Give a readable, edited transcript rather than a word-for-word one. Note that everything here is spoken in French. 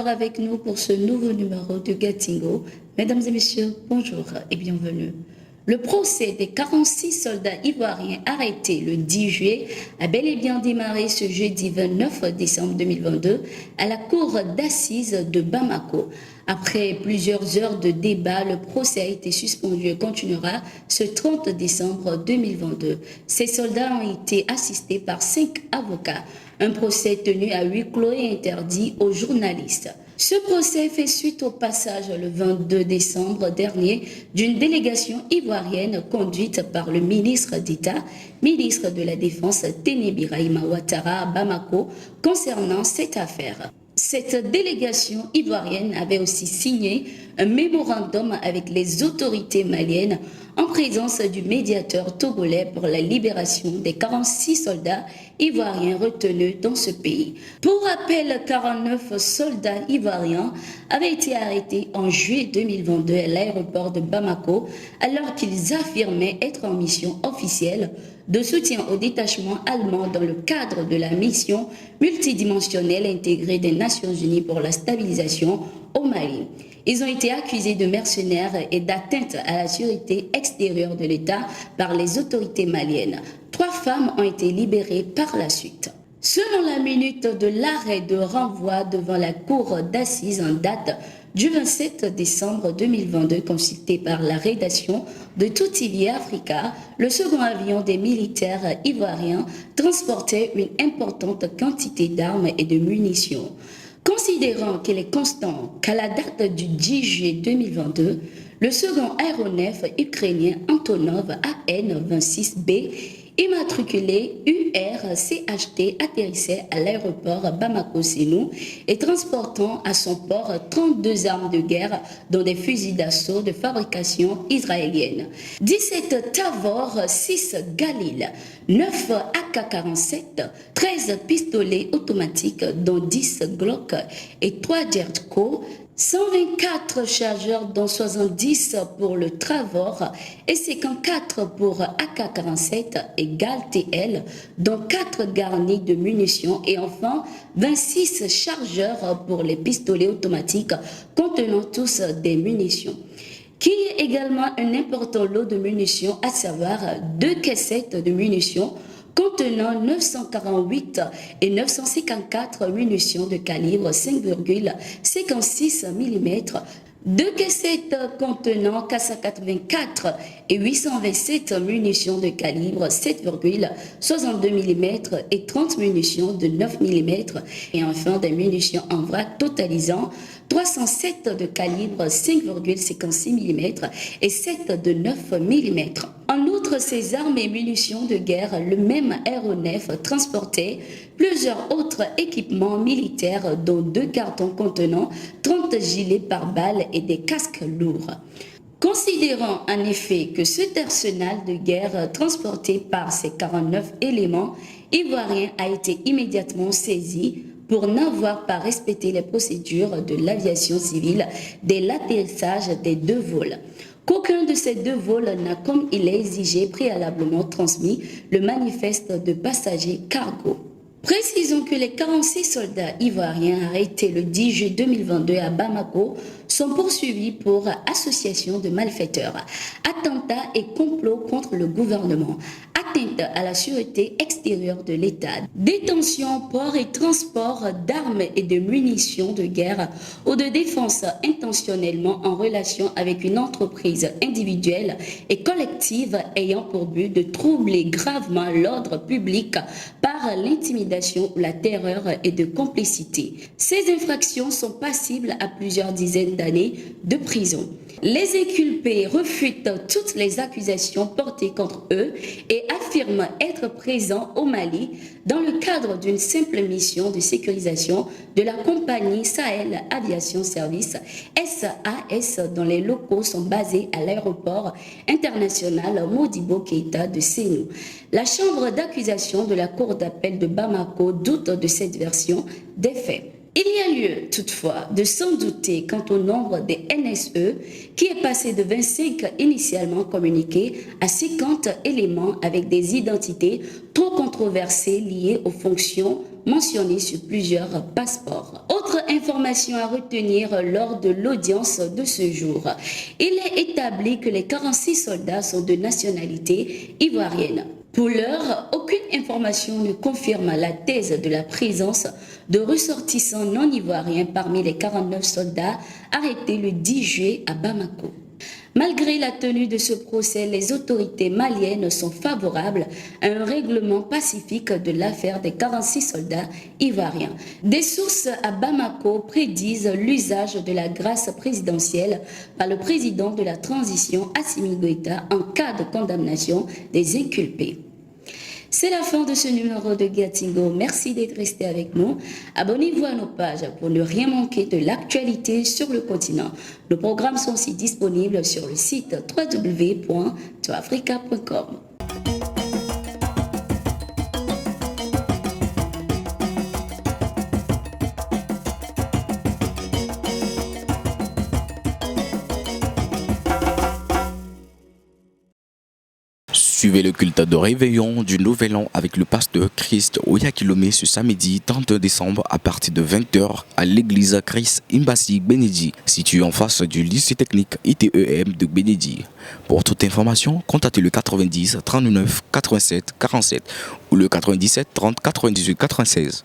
avec nous pour ce nouveau numéro de Gatingo. Mesdames et messieurs, bonjour et bienvenue. Le procès des 46 soldats ivoiriens arrêtés le 10 juillet a bel et bien démarré ce jeudi 29 décembre 2022 à la cour d'assises de Bamako. Après plusieurs heures de débat, le procès a été suspendu et continuera ce 30 décembre 2022. Ces soldats ont été assistés par 5 avocats. Un procès tenu à huis clos et interdit aux journalistes. Ce procès fait suite au passage le 22 décembre dernier d'une délégation ivoirienne conduite par le ministre d'État, ministre de la Défense Téné Birahima Ouattara à Bamako concernant cette affaire. Cette délégation ivoirienne avait aussi signé un mémorandum avec les autorités maliennes en présence du médiateur togolais pour la libération des 46 soldats ivoiriens retenus dans ce pays. Pour rappel, 49 soldats ivoiriens avaient été arrêtés en juillet 2022 à l'aéroport de Bamako alors qu'ils affirmaient être en mission officielle de soutien au détachement allemand dans le cadre de la mission multidimensionnelle intégrée des Nations Unies pour la stabilisation au Mali. Ils ont été accusés de mercenaires et d'atteinte à la sécurité extérieure de l'État par les autorités maliennes. 3 femmes ont été libérées par la suite. Selon la minute de l'arrêt de renvoi devant la cour d'assises en date du 27 décembre 2022 consulté par la rédaction de Tout TV Africa, le second avion des militaires ivoiriens transportait une importante quantité d'armes et de munitions. Considérant qu'il est constant qu'à la date du 10 juillet 2022, le second aéronef ukrainien Antonov AN-26B immatriculé URCHT atterrissait à l'aéroport Bamako-Sénou et transportant à son port 32 armes de guerre dont des fusils d'assaut de fabrication israélienne, 17 Tavor, 6 Galil, 9 AK-47, 13 pistolets automatiques dont 10 Glock et 3 Jerdko, 124 chargeurs dont 70 pour le Travor et 54 pour AK-47 et GAL-TL dont 4 garnis de munitions et enfin 26 chargeurs pour les pistolets automatiques contenant tous des munitions. Qui est également un important lot de munitions, à savoir 2 caissettes de munitions contenant 948 et 954 munitions de calibre 5,56 mm, 2 caissettes contenant 484 et 827 munitions de calibre 7,62 mm et 30 munitions de 9 mm et enfin des munitions en vrac totalisant 307 de calibre 5,56 mm et 7 de 9 mm. En outre, ces armes et munitions de guerre, le même aéronef transportait plusieurs autres équipements militaires dont 2 cartons contenant 30 gilets pare-balles et des casques lourds. Considérant en effet que cet arsenal de guerre transporté par ces 49 éléments ivoiriens a été immédiatement saisi pour n'avoir pas respecté les procédures de l'aviation civile dès l'atterrissage des 2 vols. Qu'aucun de ces 2 vols n'a, comme il est exigé, préalablement transmis le manifeste de passagers cargo. Précisons que les 46 soldats ivoiriens arrêtés le 10 juillet 2022 à Bamako sont poursuivis pour association de malfaiteurs, attentat et complot contre le gouvernement, atteinte à la sûreté extérieure de l'État, détention, port et transport d'armes et de munitions de guerre ou de défense intentionnellement en relation avec une entreprise individuelle et collective ayant pour but de troubler gravement l'ordre public par l'intimidation ou la terreur et de complicité. Ces infractions sont passibles à plusieurs dizaines d'années de prison. Les inculpés refutent toutes les accusations portées contre eux et affirment être présents au Mali dans le cadre d'une simple mission de sécurisation de la compagnie Sahel Aviation Service SAS dont les locaux sont basés à l'aéroport international Modibo Keïta de Sénou. La chambre d'accusation de la cour d'appel de Bamako doute de cette version des faits. Il y a lieu, toutefois, de s'en douter quant au nombre des NSE qui est passé de 25 initialement communiqués à 50 éléments avec des identités trop controversées liées aux fonctions mentionnées sur plusieurs passeports. Autre information à retenir lors de l'audience de ce jour. Il est établi que les 46 soldats sont de nationalité ivoirienne. Pour l'heure, aucune information ne confirme la thèse de la présence de ressortissants non ivoiriens parmi les 49 soldats arrêtés le 10 juillet à Bamako. Malgré la tenue de ce procès, les autorités maliennes sont favorables à un règlement pacifique de l'affaire des 46 soldats ivoiriens. Des sources à Bamako prédisent l'usage de la grâce présidentielle par le président de la transition Assimi Goïta en cas de condamnation des inculpés. C'est la fin de ce numéro de Gatingo. Merci d'être resté avec nous. Abonnez-vous à nos pages pour ne rien manquer de l'actualité sur le continent. Nos programmes sont aussi disponibles sur le site www.toafrica.com. Suivez le culte de réveillon du Nouvel An avec le pasteur Christ Oyakilome ce samedi 31 décembre à partir de 20h à l'église Christ Imbasi Benedi, située en face du lycée technique ITEM de Benedi. Pour toute information, contactez le 90 39 87 47 ou le 97 30 98 96.